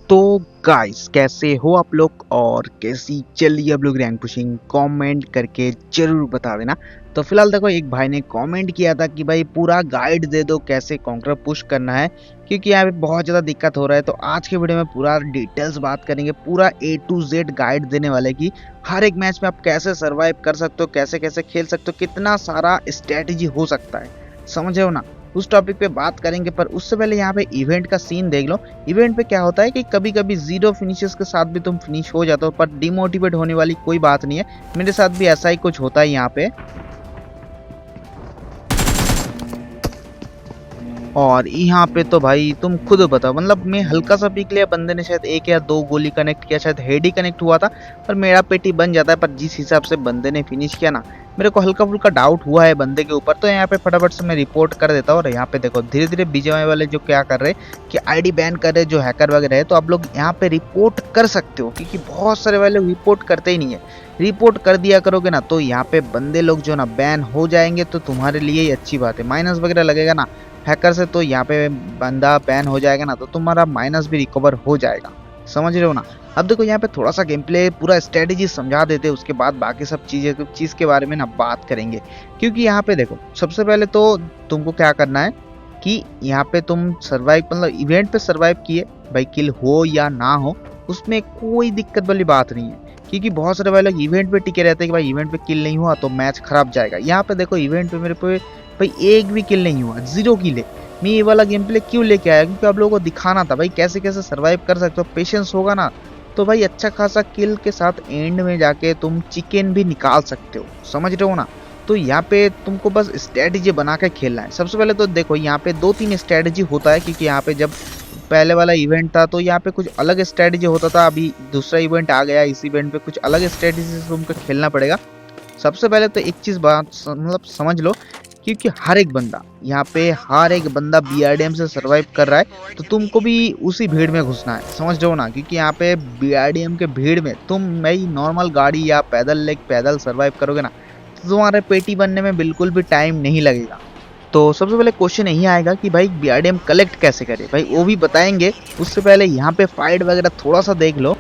तो गाइस कैसे हो आप लोग और कैसी चल रही है आप लोग रैंक पुशिंग कमेंट करके जरूर बता देना। तो फिलहाल देखो एक भाई ने कमेंट किया था कि भाई पूरा गाइड दे दो कैसे कॉन्करर पुश करना है, क्योंकि यहाँ पे बहुत ज़्यादा दिक्कत हो रहा है। तो आज के वीडियो में पूरा डिटेल्स बात करेंगे, पूरा A to Z गाइड देने वाले कि हर एक मैच में आप कैसे सर्वाइव कर सकते हो, कैसे कैसे खेल सकते हो, कितना सारा स्ट्रेटेजी हो सकता है, समझे हो ना। उस टॉपिक पे बात करेंगे, पर उससे पहले यहाँ पे इवेंट का सीन देख लो। इवेंट पे क्या होता है कि कभी कभी जीरो फिनिशेस के साथ भी तुम फिनिश हो जाते हो, पर डिमोटिवेट होने वाली कोई बात नहीं है। मेरे साथ भी ऐसा ही कुछ होता है यहाँ पे। और यहाँ पे तो भाई तुम खुद बताओ, मतलब मैं हल्का सा पीक लिया, बंदे ने शायद एक या दो गोली कनेक्ट किया, शायद हेड ही कनेक्ट हुआ था, पर मेरा पेटी बन जाता है। पर जिस हिसाब से बंदे ने फिनिश किया ना, मेरे को हल्का फुल्का डाउट हुआ है बंदे के ऊपर। तो यहाँ पे फटाफट से मैं रिपोर्ट कर देता हूँ। और यहाँ पे देखो धीरे धीरे बीजेएमआई वाले जो क्या कर रहे हैं कि आईडी बैन कर रहे हैं, जो हैकर वगैरह है, तो आप लोग यहाँ पे रिपोर्ट कर सकते हो, क्योंकि बहुत सारे वाले रिपोर्ट करते ही नहीं है। रिपोर्ट कर दिया करोगे ना, तो यहाँ पे बंदे लोग जो ना बैन हो जाएंगे, तो तुम्हारे लिए ही अच्छी बात है। माइनस वगैरह लगेगा ना हैकर से, तो यहाँ पे बंदा बैन हो जाएगा ना, तो तुम्हारा माइनस भी रिकवर हो जाएगा, समझ रहे हो ना। अब देखो यहाँ पे थोड़ा सा गेम प्ले पूरा स्ट्रेटेजी समझा देते हैं, उसके बाद बाकी सब चीज़ के बारे में ना बात करेंगे। क्योंकि यहाँ पे देखो सबसे पहले तो तुमको क्या करना है कि यहाँ पे तुम सर्वाइव, मतलब इवेंट पे सर्वाइव किए भाई, किल हो या ना हो उसमें कोई दिक्कत वाली बात नहीं है। क्योंकि बहुत सारे भाई लोग इवेंट पे टिके रहते हैं कि भाई इवेंट पे किल नहीं हुआ तो मैच खराब जाएगा। यहाँ पे देखो इवेंट पे मेरे पे भाई एक भी किल नहीं हुआ, 0 किल है। मैं ये वाला गेम प्ले क्यों लेके आया, क्योंकि आप लोगों को दिखाना था भाई कैसे कैसे सर्वाइव कर सकते हो। पेशेंस होगा ना तो भाई अच्छा खासा किल के साथ एंड में जाके तुम चिकन भी निकाल सकते हो, समझ रहे हो ना। तो यहाँ पे तुमको बस स्ट्रेटेजी बना के खेलना है। सबसे पहले तो देखो यहाँ पे 2-3 स्ट्रेटेजी होता है, क्योंकि यहाँ पे जब पहले वाला इवेंट था तो यहाँ पे कुछ अलग स्ट्रेटेजी होता था। अभी दूसरा इवेंट आ गया, इस इवेंट पे कुछ अलग स्ट्रेटेजी से तुमको खेलना पड़ेगा। सबसे पहले तो एक चीज बात मतलब समझ लो, क्योंकि हर एक बंदा यहाँ पे हर एक बंदा बीआरडीएम से सरवाइव कर रहा है, तो तुमको भी उसी भीड़ में घुसना है, समझ रहे हो ना। क्योंकि यहाँ पे बीआरडीएम के भीड़ में तुम नई नॉर्मल गाड़ी या पैदल सरवाइव करोगे ना, तो तुम्हारे पेटी बनने में बिल्कुल भी टाइम नहीं लगेगा। तो सबसे पहले क्वेश्चन यही आएगा कि भाई बीआरडीएम कलेक्ट कैसे करे, भाई वो भी बताएंगे। उससे पहले यहाँ पे फाइट वगैरह थोड़ा सा देख लो।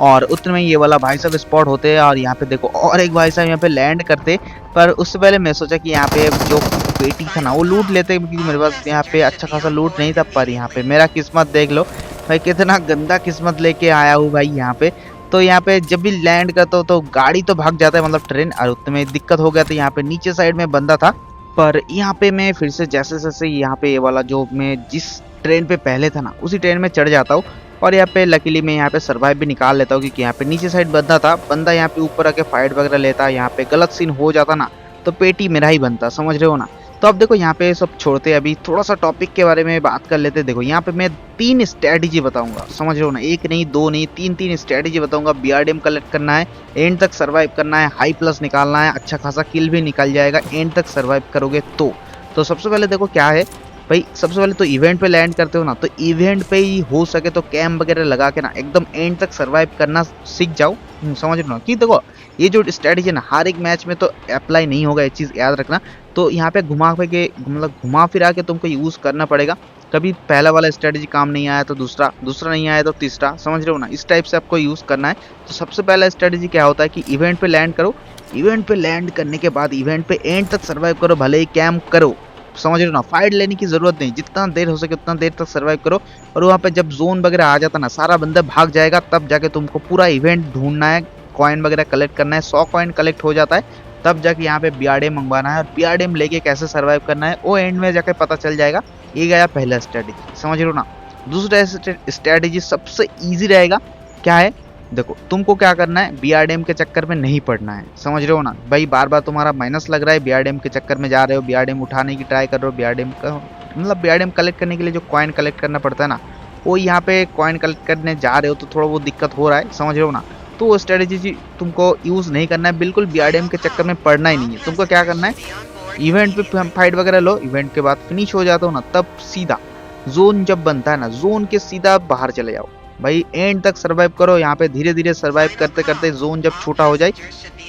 और उतने में ये वाला भाई साहब स्पॉट होते हैं, और यहाँ पे देखो और एक भाई साहब यहाँ पे लैंड करते। पर उससे पहले मैं सोचा कि यहाँ पे जो पेटी था ना वो लूट लेते, क्योंकि मेरे पास यहाँ पे अच्छा खासा लूट नहीं था। पर यहाँ पे मेरा किस्मत देख लो भाई, कितना गंदा किस्मत लेके आया हूँ भाई यहाँ पे। तो यहाँ पे जब भी लैंड करता हूँ तो गाड़ी तो भाग जाता है, मतलब ट्रेन, और उतने में दिक्कत हो गया। तो यहाँ पे नीचे साइड में बंदा था, पर यहाँ पे मैं फिर से जैसे जैसे यहाँ पे ये वाला जो मैं जिस ट्रेन पे पहले था ना उसी ट्रेन में चढ़ जाता हूँ। और यहाँ पे लकीली मैं यहाँ पे सर्वाइव भी निकाल लेता हूँ, क्योंकि यहाँ पे नीचे साइड बंदा था, बंदा यहाँ पे ऊपर आके फाइट वगैरह लेता, यहाँ पे गलत सीन हो जाता ना तो पेटी मेरा ही बनता, समझ रहे हो ना। तो अब देखो यहाँ पे सब छोड़ते अभी थोड़ा सा टॉपिक के बारे में बात कर लेते। देखो यहाँ पे मैं 3 स्ट्रेटेजी बताऊंगा, समझ रहे हो ना, एक नहीं दो नहीं 3 स्ट्रेटेजी बताऊंगा। बीआरडीएम कलेक्ट करना है, एंड तक सर्वाइव करना है, हाई प्लस निकालना है, अच्छा खासा किल भी निकल जाएगा एंड तक सर्वाइव करोगे तो सबसे पहले देखो क्या है भाई, सबसे पहले तो इवेंट पे लैंड करते हो ना, तो इवेंट पे ही हो सके तो कैम वगैरह लगा के ना एकदम एंड तक सरवाइव करना सीख जाओ, समझ रहे हो ना। कि देखो ये जो स्ट्रेटेजी है ना हर एक मैच में तो अप्लाई नहीं होगा, ये चीज़ याद रखना। तो यहाँ पे घुमा फिरा के तुमको यूज़ करना पड़ेगा। कभी पहला वाला स्ट्रेटेजी काम नहीं आया तो दूसरा नहीं आया तो तीसरा, समझ रहे हो ना। इस टाइप से आपको यूज़ करना है। तो सबसे पहला स्ट्रेटेजी क्या होता है कि इवेंट पे लैंड करो, इवेंट पे लैंड करने के बाद इवेंट पे एंड तक सर्वाइव करो, भले ही कैम्प करो, समझ रहे हो ना। फाइट लेने की जरूरत नहीं, जितना देर हो सके उतना देर तक सर्वाइव करो। और वहाँ पे जब जोन वगैरह आ जाता ना, सारा बंदा भाग जाएगा, तब जाके तुमको पूरा इवेंट ढूंढना है, कॉइन वगैरह कलेक्ट करना है। 100 कॉइन कलेक्ट हो जाता है, तब जाके यहाँ पे बीआरडीएम मंगवाना है, और बीआरडीएम लेके कैसे सर्वाइव करना है वो एंड में जाके पता चल जाएगा। ये गया पहला स्ट्रेटेजी, समझ रहे हो ना। दूसरा स्ट्रेटेजी सबसे ईजी रहेगा, क्या है देखो, तुमको क्या करना है, बीआरडीएम के चक्कर में नहीं पड़ना है, समझ रहे हो ना। भाई बार बार तुम्हारा माइनस लग रहा है, बीआरडीएम के चक्कर में जा रहे हो, बीआरडीएम उठाने की ट्राई कर रहे हो, बीआरडीएम का मतलब बीआरडीएम कलेक्ट करने के लिए जो कॉइन कलेक्ट करना पड़ता है ना, वो यहाँ पे कॉइन कलेक्ट करने जा रहे हो तो थोड़ा वो दिक्कत हो रहा है, समझ रहे हो ना। तो वो स्ट्रेटेजी तुमको यूज़ नहीं करना है, बिल्कुल बीआरडीएम के चक्कर में पड़ना ही नहीं है। तुमको क्या करना है, इवेंट पे फाइट वगैरह लो, इवेंट के बाद फिनिश हो जाता हो ना, तब सीधा जोन जब बनता है ना, जोन के सीधा बाहर चले जाओ भाई, एंड तक सरवाइव करो। यहाँ पे धीरे धीरे सरवाइव करते करते जोन जब छोटा हो जाए,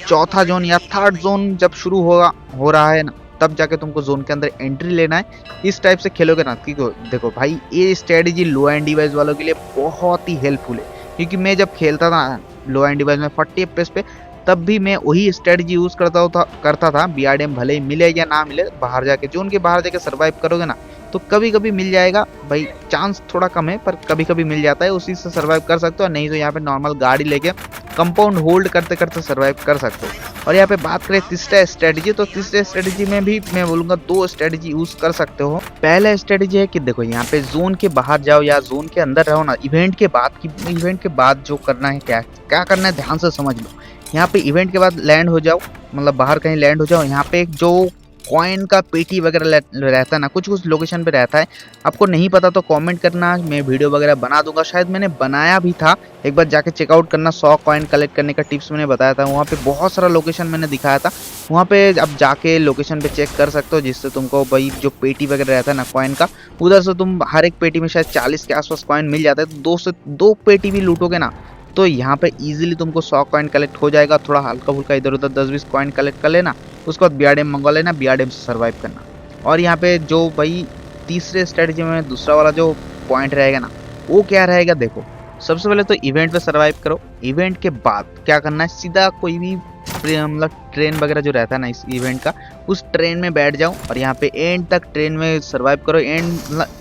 चौथा जोन या थर्ड जोन जब शुरू हो रहा है ना, तब जाके तुमको जोन के अंदर एंट्री लेना है। इस टाइप से खेलोगे ना, क्योंकि देखो भाई ये स्ट्रेटेजी लो एंड डिवाइस वालों के लिए बहुत ही हेल्पफुल है, क्योंकि मैं जब खेलता था लो एंड डिवाइस में 40 FPS पे, तब भी मैं वही स्ट्रेटजी यूज करता था। बीआरडीएम भले ही मिले या ना मिले, बाहर जाके जोन के बाहर जाके सरवाइव करोगे ना तो कभी कभी मिल जाएगा भाई, चांस थोड़ा कम है पर कभी कभी मिल जाता है, उसी से सरवाइव कर सकते हो। नहीं तो यहाँ पे नॉर्मल गाड़ी लेके कंपाउंड होल्ड करते करते सरवाइव कर सकते हो। और यहाँ पे बात करें तीसरा स्ट्रेटजी, तो तीसरे स्ट्रेटजी में भी मैं बोलूंगा 2 स्ट्रेटजी यूज कर सकते हो। पहला स्ट्रेटजी है कि देखो यहाँ पे जोन के बाहर जाओ या जोन के अंदर रहो ना, इवेंट के बाद जो करना है, क्या क्या करना है ध्यान से समझ लो। यहाँ पे इवेंट के बाद लैंड हो जाओ, मतलब बाहर कहीं लैंड हो जाओ। यहाँ पे एक जो कॉइन का पेटी वगैरह रहता है ना, कुछ कुछ लोकेशन पे रहता है, आपको नहीं पता तो कमेंट करना, मैं वीडियो वगैरह बना दूंगा। शायद मैंने बनाया भी था, एक बार जाके चेकआउट करना। 100 कॉइन कलेक्ट करने का टिप्स मैंने बताया था, वहाँ पे बहुत सारा लोकेशन मैंने दिखाया था। वहाँ पे अब जाके लोकेशन पे चेक कर सकते हो, जिससे तुमको भाई जो पेटी वगैरह रहता है ना कॉइन का, उधर से तुम हर एक पेटी में शायद 40 के आसपास कॉइन मिल जाता है। तो 2 से 2 पेटी भी लूटोगे ना तो यहाँ पे इजीली तुमको 100 कॉइन कलेक्ट हो जाएगा। थोड़ा हल्का फुल्का इधर उधर 10-20 कॉइन कलेक्ट कर लेना, उसके बाद बीआरडीएम मंगवा लेना, बीआरडीएम से सर्वाइव करना। और यहाँ पे जो भाई तीसरे स्ट्रेटजी में दूसरा वाला जो पॉइंट रहेगा ना, वो क्या रहेगा देखो। सबसे पहले तो इवेंट पे सर्वाइव करो। इवेंट के बाद क्या करना है, सीधा कोई भी मतलब ट्रेन वगैरह जो रहता है ना इस इवेंट का, उस ट्रेन में बैठ जाओ और यहाँ पे एंड तक ट्रेन में सर्वाइव करो।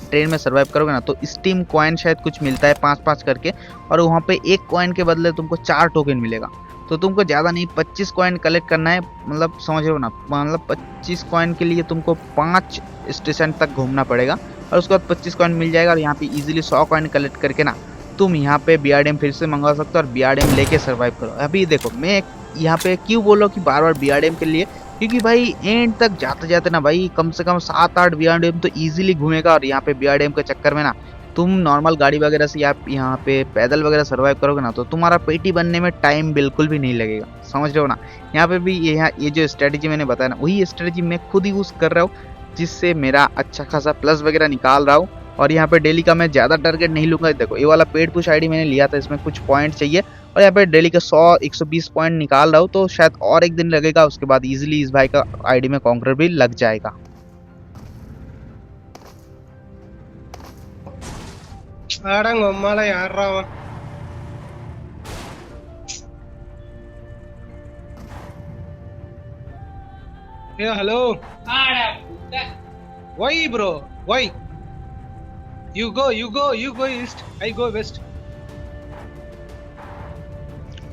ट्रेन में सर्वाइव करोगे ना तो स्टीम कॉइन शायद कुछ मिलता है 5-5 करके, और वहाँ पे एक कॉइन के बदले तुमको 4 टोकन मिलेगा। तो तुमको ज़्यादा नहीं 25 कॉइन कलेक्ट करना है, मतलब समझ रहे हो ना, मतलब 25 कॉइन के लिए तुमको 5 स्टेशन तक घूमना पड़ेगा और उसके बाद 25 कॉइन मिल जाएगा। और यहाँ पे इजीली 100 कॉइन कलेक्ट करके ना तुम यहाँ पे बीआरडीएम फिर से मंगवा सकते हो और बीआरडीएम लेके सर्वाइव करो। अभी देखो मैं यहाँ पे क्यों बोल रहा हूँ कि बार बार बीआरडीएम के लिए, क्योंकि भाई एंड तक जाते जाते ना भाई कम से कम 7-8 बीआरडीएम तो इजीली घूमेगा। और यहाँ पे बीआरडीएम के चक्कर में ना तुम नॉर्मल गाड़ी वगैरह से आप यहाँ पे पैदल वगैरह सर्वाइव करोगे ना तो तुम्हारा पेटी बनने में टाइम बिल्कुल भी नहीं लगेगा, समझ रहे हो ना। यहाँ पे भी ये जो स्ट्रेटजी मैंने बताया ना, वही स्ट्रेटजी मैं खुद ही यूज कर रहा हूँ, जिससे मेरा अच्छा खासा प्लस वगैरह निकाल रहा हूँ। और यहाँ पे डेली का मैं ज़्यादा टारगेट नहीं लूँगा। देखो ये वाला पेड पुश आईडी मैंने लिया था, इसमें कुछ पॉइंट चाहिए और यहाँ पे डेली का 100-120 पॉइंट निकाल रहा हूँ, तो शायद और एक दिन लगेगा, उसके बाद इजीली इस भाई का आईडी में कॉन्कर भी लग जाएगा। Hello why bro why you go east, I go west।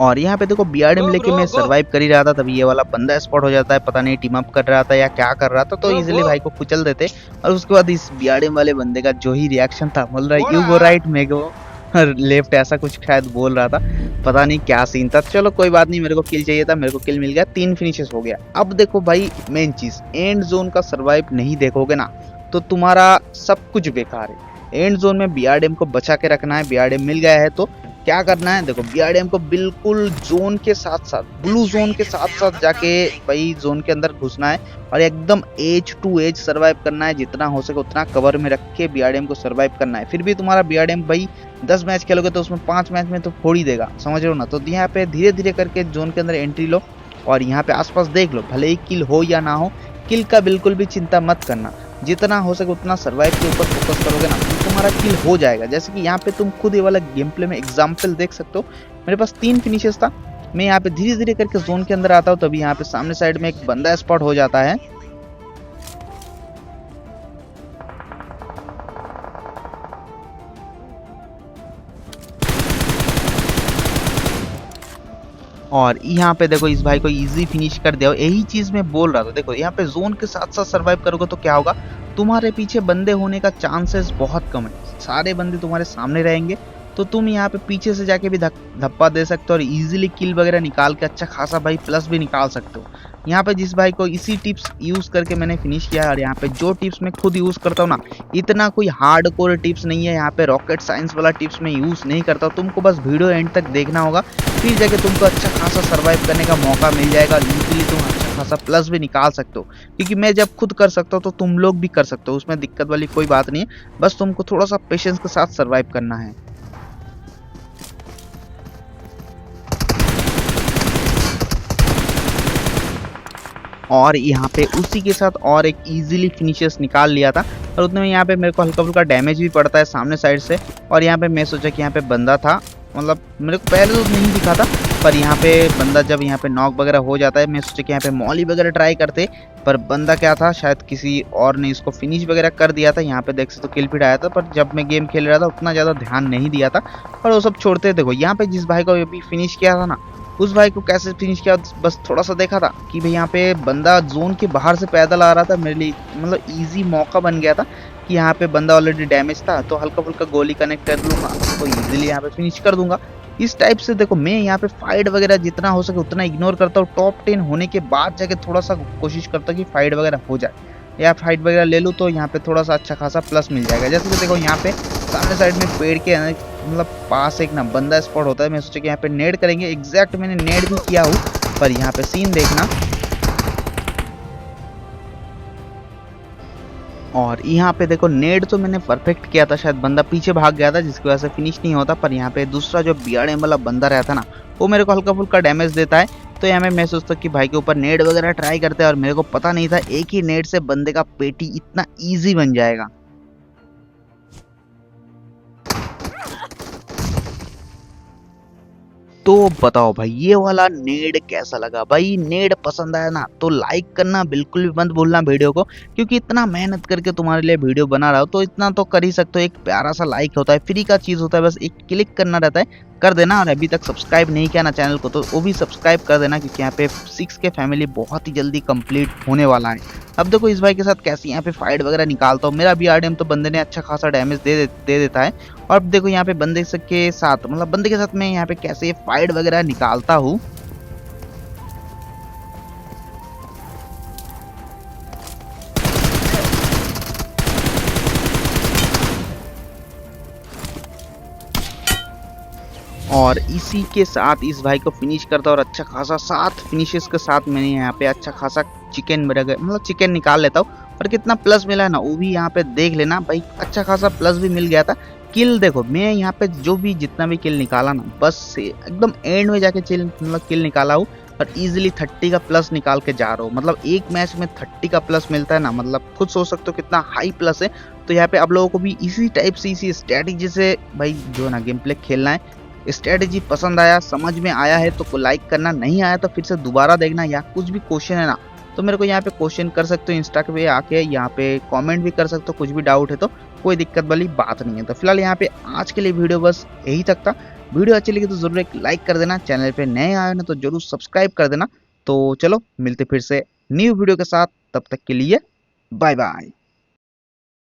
और यहाँ पे देखो बीआरडीएम लेके मैं सरवाइव कर ही रहा था, तभी ये वाला बंदा स्पॉट हो जाता है, पता नहीं टीम अप कर रहा था या क्या कर रहा था, तो इजीली भाई को कुचल देते। और उसके बाद इस बीआरडीएम वाले बंदे का जो ही रिएक्शन था, बोल रहा है यू गो राइट मैं गो लेफ्ट, ऐसा कुछ शायद बोल रहा था, पता नहीं क्या सीन था। चलो कोई बात नहीं, मेरे को किल चाहिए था, मेरे को किल मिल गया, 3 फिनिशेस हो गया। अब देखो भाई मेन चीज, एंड जोन का सर्वाइव नहीं देखोगे ना तो तुम्हारा सब कुछ बेकार है। एंड जोन में बीआरडीएम को बचा के रखना है। बीआरडीएम मिल गया है तो क्या करना है, देखो बीआरडीएम को बिल्कुल जोन के साथ साथ, ब्लू जोन के साथ साथ जाके भाई जोन के अंदर घुसना है और एकदम एज टू एज सर्वाइव करना है। जितना हो सके उतना कवर में रख के बीआरडीएम को सर्वाइव करना है। फिर भी तुम्हारा बीआरडीएम भाई 10 मैच खेलोगे तो उसमें 5 मैच में तो फोड़ ही देगा, समझ रहे हो ना। तो यहाँ पे धीरे धीरे करके जोन के अंदर एंट्री लो और यहाँ पे आसपास देख लो, भले ही किल हो या ना हो, किल का बिल्कुल भी चिंता मत करना। जितना हो सके उतना सर्वाइव के ऊपर फोकस करोगे ना तो तुम्हारा किल हो जाएगा। जैसे कि यहाँ पे तुम खुद ये वाला गेम प्ले में एग्जाम्पल देख सकते हो, मेरे पास 3 फिनिशेस था। मैं यहाँ पे धीरे धीरे करके जोन के अंदर आता हूँ, तभी यहाँ पे सामने साइड में एक बंदा स्पॉट हो जाता है। और यहाँ पे देखो इस भाई को इजी फिनिश कर दिया। यही चीज मैं बोल रहा था, देखो यहाँ पे जोन के साथ साथ सर्वाइव करोगे तो क्या होगा, तुम्हारे पीछे बंदे होने का चांसेस बहुत कम है, सारे बंदे तुम्हारे सामने रहेंगे। तो तुम यहाँ पे पीछे से जाके भी धप्पा दे सकते हो और इजीली किल वगैरह निकाल के अच्छा खासा भाई प्लस भी निकाल सकते हो। यहाँ पे जिस भाई को इसी टिप्स यूज करके मैंने फिनिश किया है, और यहाँ पे जो टिप्स मैं खुद यूज करता हूँ ना, इतना कोई हार्ड कोर टिप्स नहीं है, यहाँ पे रॉकेट साइंस वाला टिप्स मैं यूज नहीं करता हूँ। तुमको बस वीडियो एंड तक देखना होगा, फिर जाके तुमको अच्छा खासा सर्वाइव करने का मौका मिल जाएगा और इजीली तुम अच्छा खासा प्लस भी निकाल सकते हो। क्योंकि मैं जब खुद कर सकता हूँ तो तुम लोग भी कर सकते हो, उसमें दिक्कत वाली कोई बात नहीं है, बस तुमको थोड़ा सा पेशेंस के साथ सर्वाइव करना है। और यहाँ पे उसी के साथ और एक इजीली फिनिशर्स निकाल लिया था। और उतने में यहाँ पे मेरे को हल्का फुल्का डैमेज भी पड़ता है सामने साइड से। और यहाँ पे मैं सोचा कि यहाँ पे बंदा था, मतलब मेरे को पहले तो नहीं दिखा था, पर यहाँ पे बंदा जब यहाँ पे नॉक वगैरह हो जाता है, मैं सोचा कि यहाँ पे मॉली वगैरह ट्राई करते, पर बंदा क्या था, शायद किसी और ने इसको फिनिश वगैरह कर दिया था। यहाँ पे देख सकते तो किल फीड आया था, पर जब मैं गेम खेल रहा था उतना ज़्यादा ध्यान नहीं दिया था, पर वो सब छोड़ते। देखो यहाँ पे जिस भाई को अभी फिनिश किया था ना, उस भाई को कैसे फिनिश किया, बस थोड़ा सा देखा था कि भाई यहाँ पे बंदा जोन के बाहर से पैदल आ रहा था, मेरे लिए मतलब इजी मौका बन गया था कि यहाँ पे बंदा ऑलरेडी डैमेज था, तो हल्का फुल्का गोली कनेक्ट कर लूंगा तो इजीली यहाँ पे फिनिश कर दूंगा। इस टाइप से देखो मैं यहाँ पे फाइट वगैरह जितना हो सके उतना इग्नोर करता हूँ। टॉप 10 होने के बाद जाके थोड़ा सा कोशिश करता हूँ कि फाइट वगैरह हो जाए या फाइट वगैरह ले लूँ, तो यहाँ पे थोड़ा सा अच्छा खासा प्लस मिल जाएगा। जैसे कि देखो यहाँ पे सामने साइड में पेड़ के मतलब पास एक ना बंदा स्पॉट होता है। मैं सोचा कि यहाँ पे नेड करेंगे, एग्जैक्ट मैंने नेड भी किया हूँ, पर यहाँ पे सीन देखना। और यहाँ पे देखो नेड तो मैंने परफेक्ट किया था, शायद बंदा पीछे भाग गया था जिसकी वजह से फिनिश नहीं होता, पर यहाँ पे दूसरा जो बीआरएम वाला बंदा रहता ना, वो मेरे को हल्का फुल्का डैमेज देता है। तो यहाँ मैं सोचता कि भाई के ऊपर नेड वगैरह ट्राई करते हैं, और मेरे को पता नहीं था एक ही नेड से बंदे का पेटी इतना ईजी बन जाएगा। तो बताओ भाई ये वाला नेड कैसा लगा? भाई नेड पसंद आया ना तो लाइक करना बिल्कुल भी मत भूलना वीडियो को, क्योंकि इतना मेहनत करके तुम्हारे लिए वीडियो बना रहा हो तो इतना तो कर ही सकते हो। एक प्यारा सा लाइक होता है, फ्री का चीज होता है, बस एक क्लिक करना रहता है, कर देना। और अभी तक सब्सक्राइब नहीं किया ना चैनल को तो वो भी सब्सक्राइब कर देना, क्योंकि यहाँ पे 6K फैमिली बहुत ही जल्दी कंप्लीट होने वाला है। अब देखो इस भाई के साथ कैसे यहाँ पे फाइट वगैरह निकालता हूँ। मेरा बीआरडीएम तो बंदे ने अच्छा खासा डैमेज दे देता है। और अब देखो यहाँ पे बंदे के साथ मतलब बंदे के साथ मैं यहाँ पे कैसे फाइट वगैरह निकालता हूँ। और इसी के साथ इस भाई को फिनिश करता और अच्छा खासा 7 फिनिशेस के साथ मैंने यहाँ पे अच्छा खासा चिकन मतलब चिकन निकाल लेता हूँ। और कितना प्लस मिला है ना वो भी यहाँ पे देख लेना भाई, अच्छा खासा प्लस भी मिल गया था। किल देखो मैं यहाँ पे जो भी जितना भी किल निकाला ना, बस से एकदम एंड में जाके मतलब किल निकाला हूँ, और इजीली 30 का प्लस निकाल के जा रहा हूँ। मतलब एक मैच में 30 का प्लस मिलता है ना, मतलब खुद सोच सकते हो कितना हाई प्लस है। तो यहाँ पे आप लोगों को भी इसी टाइप से इसी स्ट्रेटेजी से भाई जो ना गेम प्ले खेलना है। स्ट्रेटेजी पसंद आया, समझ में आया है तो लाइक करना, नहीं आया तो फिर से दोबारा देखना। या कुछ भी क्वेश्चन है ना तो मेरे को यहाँ पे क्वेश्चन कर सकते हो, इंस्टा पे आके यहाँ पे कमेंट भी कर सकते हो, कुछ भी डाउट है तो कोई दिक्कत वाली बात नहीं है। तो फिलहाल यहाँ पे आज के लिए वीडियो बस यही तक था। वीडियो अच्छी लगी तो जरूर एक लाइक कर देना, चैनल पे नए आए ना तो जरूर सब्सक्राइब कर देना। तो चलो मिलते फिर से न्यू वीडियो के साथ, तब तक के लिए बाय बाय।